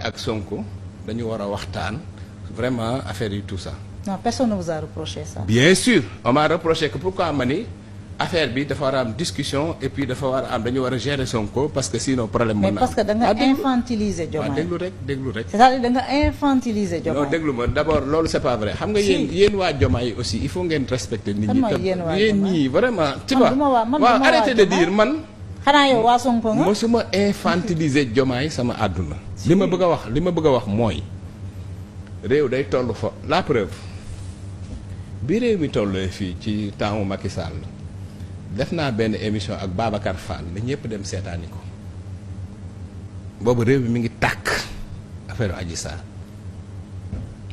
ak Sonko dañu war a waxtaan vraiment affaire yi tout ça. non personne ne vous a reproché ça. bien sûr on m'a reproché que pourquoi ma ni affaire bi dafa war a am discussion et puis dafa war a am dañu war a gérer Sonko parce que sinon problème mën na am. mais parce que da nga infantiliser Diomaye. waaw déglu rek. c'est-à-dire da nga infantiliser Diomaye. non déglu ma d'abord loolu c'est pas vrai. xam nga yéen waa Diomaye aussi il faut ngeen respecter nit ñi. yéen ñii vraiment. tu vois waaw arrêtez de dire man. xanaa yow waa Sonko nga. mosuma infantiliser Diomaye sama àdduna. li ma bëgg a wax mooy réew day toll fa la preuve bi réew mi tollee fii ci temps Macky Sall def naa benn émission ak Babacar Fall na ñëpp dem seetaani ko boobu réew mi mi ngi tàkk affaire Adji Sarr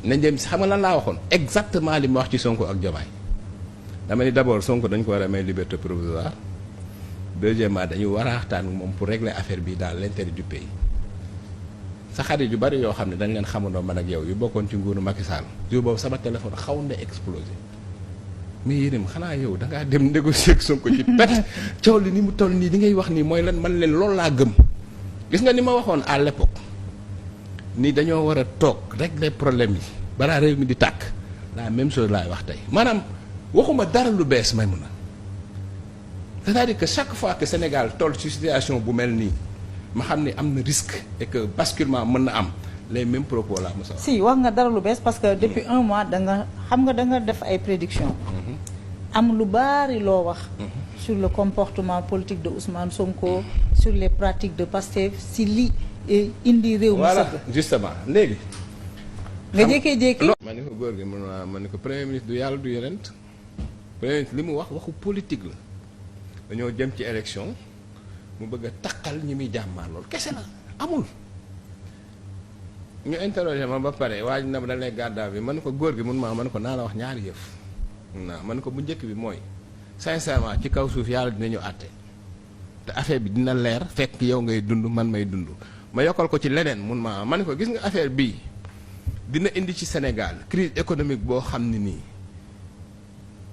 nañ dem xam nga lan laa waxoon exactement li ma wax ci Sonko ak Diomaye dama ni d'abord Sonko dañ ko war a may liberté provisoire deuxièmement dañu war a waxtaan moom pour régler affaire bi dans l'intérêt du pays sa xarit yu bari yoo xam ne dañ leen xamandoo man ak yow yu bokkoon ci nguuru Macky Sall jour boobu sama téléphone xaw na explosé mais yéen xanaa yow da ngaa dem négocier ak Sonko ci pet coow li ni mu toll nii li ngay wax nii mooy lan man leen loolu laa gëm gis nga ni ma waxoon à l'époque ni dañoo war a toog régler problème yi balaa réew mi di tàkk la même chose laay wax tey maanaam waxuma dara lu bees may mun a c'est-à-dire que chaque fois que Sénégal toll ci situation bu mel nii ma xam ne am na risque et que basculement mën na am les mêmes propos là Moussa. si wax nga dara lu bees parce que depuis un mois da nga def ay prédictions. am lu bari loo wax. sur le comportement politique de Ousmane Sonko. sur les pratiques de Pastef si li indi réew mi. voilà justement léegi. nga jékkee-jékki. ma ne ko góor gi ma ne ko premier ministre du yàlla du yonent premier ministre li mu waxu politique la dañoo jëm ci élection mu bëgg a taqal ñi muy jàmmaar loolu kese la amul. ñu interroger ma ba pare waaj na dañ lay gàddaa bi man ko góor gi mun maa man ko naa la wax ñaari yëf naa man ko bu njëkk bi mooy sincèrement ci kaw suuf yàlla dinañu àtte te affaire bi dina leer fekk yow ngay dund man may dund ma yokkal ko ci leneen mun maa man ko gis nga affaire bii dina indi ci Sénégal crise économique boo xam ne nii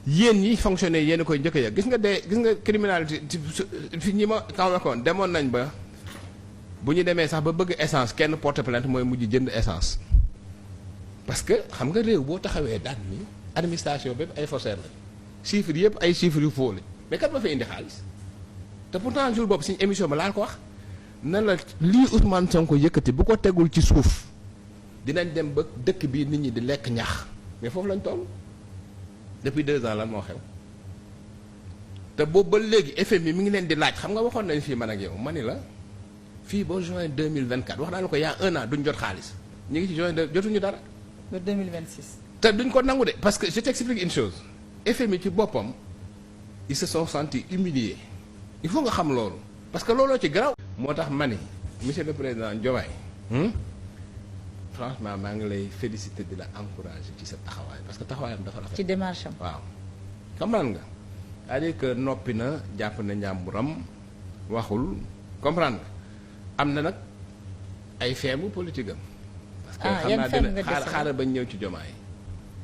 yéen ñi fonctionner yéen a koy njëkk ya gis nga criminalité fi ñi ma kaw demoon nañ ba bu ñu demee sax ba bëgg essence kenn porte plainte mooy mujj jënd essence parce que xam nga réew boo taxawee daan ni administration bépp ay faussaires la chiffres yëpp ay chiffres yu faux la mais kat ma fa indi xaalis te pourtant jour boobu suñu émission ba laa ko wax na la lii Ousmane Sonko yëkkati bu ko tegul ci suuf dinañ dem ba dëkk bii nit ñi di lekk ñax mais foofu lañ toll depuis 2 ans lan moo xew te boobu ba léegi FMI mi ngi leen di laaj xam nga waxoon nañ fii man ak yow ma ni la fii ba juin 2024 wax naa la ko y a 1 an duñ jot xaalis ñu ngi ci juin jotuñu dara. ba 2026. te duñ ko nangu de parce que je t'explique une chose FMI ci boppam ils se sont sentis humiliés il faut nga xam loolu parce que looloo ci garaaw. moo tax ma ni monsieur le président Diomaye franchement maa ngi lay féliciter di la encourager ci sa taxawaay parce que taxawaayam dafa rafet. ci démarche am waaw comprendre nga c'est-à-dire que noppi na jàpp na njàmburam waxul comprendre nga am na nag ay feebu politique am. parce que xam naa dina xaaral bañ ñëw ci Diomaye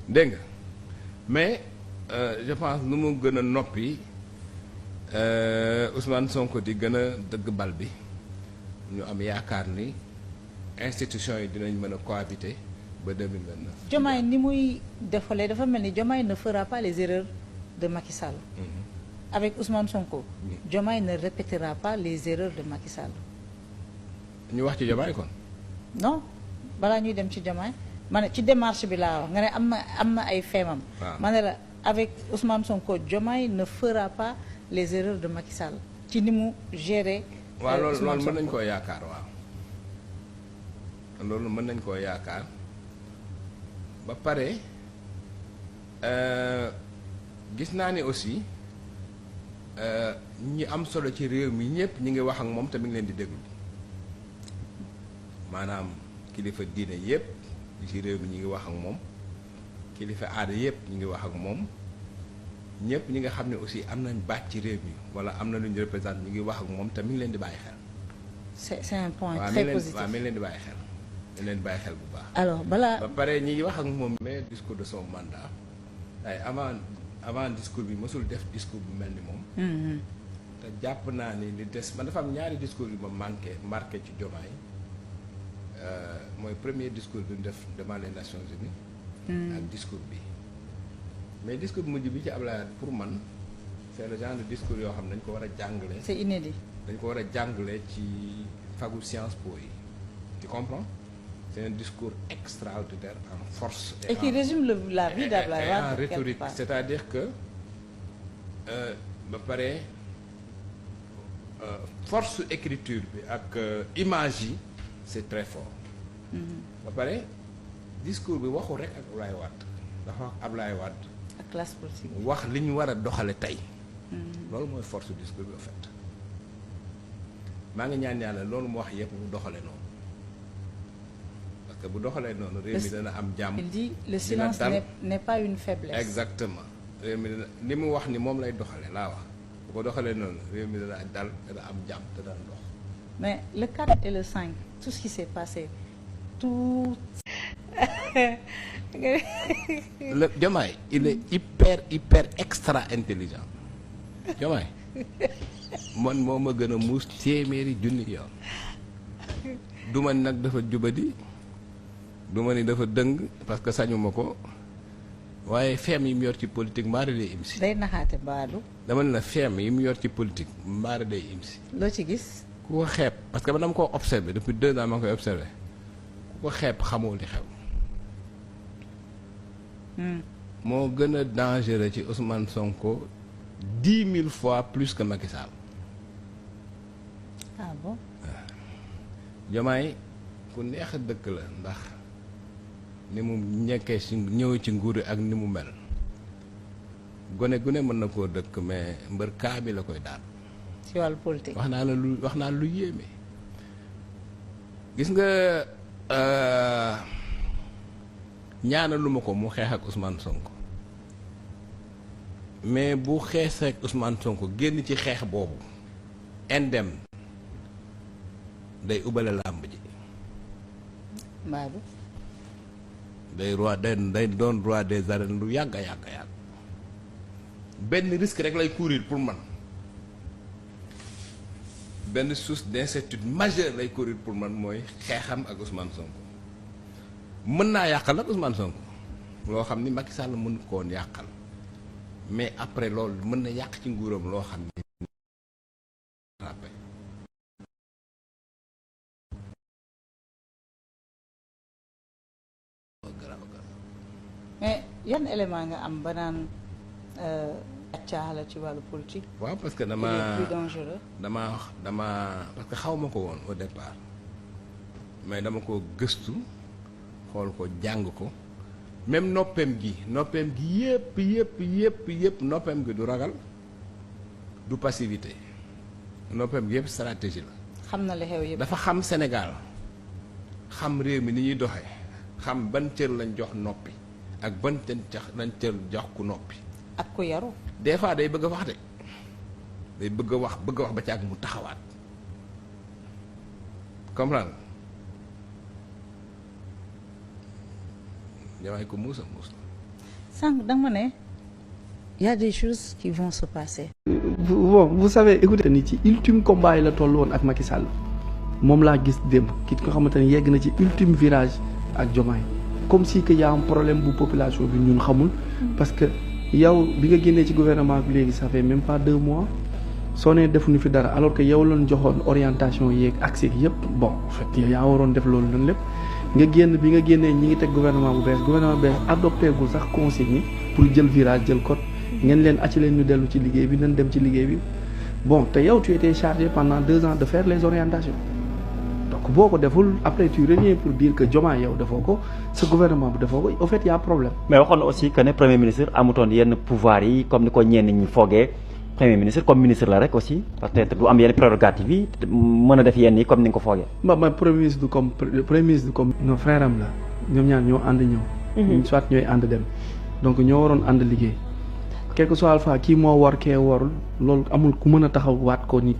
dégg nga mais je pense nu mu gën a noppi Ousmane Sonko di gën a dëgg bal bi ñu am yaakaar ni institution yi dinañ mën a cohabiter ba 2029. Diomaye ni muy defalee dafa mel ni Diomaye ne fera pas les erreurs de Macky Sall. Avec Ousmane Sonko. Diomaye ne répétera pas les erreurs de Macky Sall. ñu wax ci Diomaye kon. non balaa ñuy dem ci Diomaye ma ne ci démarche bi laa wax nga ne am na ay feemam. ma ne la avec Ousmane Sonko Diomaye ne fera pas les erreurs de Macky Sall ci ni mu gérer. waaw loolu mën nañ koo yaakaar waaw. loolu mën nañ koo yaakaar ba pare gis naa ni aussi ñi am solo ci réew mi ñëpp ñi ngi wax ak moom te mi ngi leen di déglu maanaam kilifa diine yëpp ci réew mi ñi ngi wax ak moom kilifa aada yëpp ñi ngi wax ak moom ñëpp ñi nga xam ne aussi am nañ baat ci réew mi wala am na lu ñu représente ñi ngi wax ak moom te mi ngi leen di bàyyi xel. c'est un point très positif waaw mi ngi leen di bàyyi xel. dañ leen bàyyi xel bu baax. alors balaa ba pare ñi wax ak moom mais discours de son mandat ay avant discours bi mësul def discours bu mel ni moom. te jàpp naa ni li des man dafa am ñaari discours yu ma marqué ci Diomaye mooy premier discours bi ñu def devant les Nations Unies. ak discours bi mais discours mujj bi ci Ablaye pour man c'est le genre de discours yoo xam ne dañ ko war a jàngale. c'est inédit. dañ ko war a jàngale ci fagu Sciences Po yi tu comprends c'est un discours extraordinaire en force. et qui résume la vie d'Ablaye Wade en rhétorique c'est-à-dire que ba pare force écriture bi ak image yi c'est très fort. ba pare discours bi waxul rek ak Ablaye Wade dafa wax Ablaye Wade. ak classe politique wax li ñu war a doxale tey. loolu mooy force du discours bi en fait maa ngi ñaan yàlla loolu mu wax yëpp mu doxale noonu parce que bu doxalee noonu réew mi dana am jàmm. il dit le silence n'est pas une faiblesse. exactement réew mi dana li mu wax ni moom lay doxale laa wax bu ko doxalee noonu réew mi dana dal dana am jàmm te dana dox. mais le 4 et le 5 tout ce qui s'est passé tout. le Diomaye il est hyper extra intelligent Diomaye man moo ma gën a muus téeméeri junni yoon du ma ni nag dafa jubadi du ma ni dafa dëng parce que sañu ma ko waaye feem yi mu yor ci politique mbaare day im si. day naxaate baadu. dama ne la feem yi mu yor ci politique mbaare day im si. loo ci gis. ku ko xeeb parce que man dama koo observé depuis 2 ans ma ngi koy observé ku ko xeeb xamoo li xew. moo gën a dangereux ci Ousmane Sonko 10 000 fois plus que Macky Sall. ah bon. Diomaye ku neex a dëkk la ndax ni mu ñekkee ci ñëw ci nguur ak ni mu mel gone gu ne mën na koo dëkk mais mbër kaa bi la koy daal. ci wàllu politique. wax naa lu yéeme gis nga ñaanaluma ko mu xeex ak Ousmane Sonko mais bu xeexee ak Ousmane Sonko génn ci xeex boobu indem day ubale làmb ji. Mbadou. day doon roi des arènes lu yàgg a yàgg benn risque rek lay courir pour man benn source d'incertitude majeure lay courir pour man mooy xeexam ak Ousmane Sonko mën naa yàqal ak Ousmane Sonko loo xam ni Macky Sall mën ko woon yàqal mais après loolu mën na yàq ci nguuram loo xam ni mais yan élément nga am ba naan caaxala ci wàllu politique. waaw parce que il est plus dangereux. dama parce que xaw ma ko woon au départ mais dama ko gëstu xool ko jàng ko même noppeem gi yëpp noppeem gi du ragal du passivité noppeem gi yëpp stratégie la. xam na li xew yëpp. dafa xam Sénégal xam réew mi ni ñuy doxee xam ban cër lañ jox noppi ak ban cër jox ku noppi. ak ku yaru. des fois day bëgg a wax de day bëgg a wax ba ci ak mu taxawaat comprendre Diomaye ko muus la. sànq da nga ma ne y a des choses qui vont se passer. vous savez écoutez ni ci ultime combat yi la toll woon ak Macky Sall moom laa gis démb ki nga xamante ne yegg na ci ultime virage ak Diomaye comme si que y a un problème bu population bi ñun xamul parce que yow bi nga génnee ci gouvernement bi léegi ça fait même pas 2 mois soo nee defuñu fi dara alors que yow lañ joxoon orientation yeeg accès yëpp bon en fait yow yaa waroon def loolu noonu lépp nga génn bi nga génnee ñi ngi teg gouvernement bu bees adopté gul sax consigne pour jël virage jël code ngeen leen acci leen ñu dellu ci liggéey bi nañ dem ci liggéey bi bon te yow tu étais chargé pendant 2 ans de faire les orientations donc boo ko deful après tu reviens pour dire que Diomaye yow defoo ko sa gouvernement bu defoo ko au fait y a problème. mais waxoon na aussi que ne premier ministre amutoon yenn pouvoir yi comme ni ko ñenn ñi foogee premier ministre comme ministre la rek aussi peut-être du am yenn prérogative yi mën a def yenn yi comme ni nga ko foogee. ma premier ministre du comme non frère am la ñoom ñaar ñoo ànd ñëw. soit ñooy ànd dem donc ñoo waroon ànd liggéey. quel que soit alpha kii moo war kee warul loolu amul ku mën a taxaw waat ko ni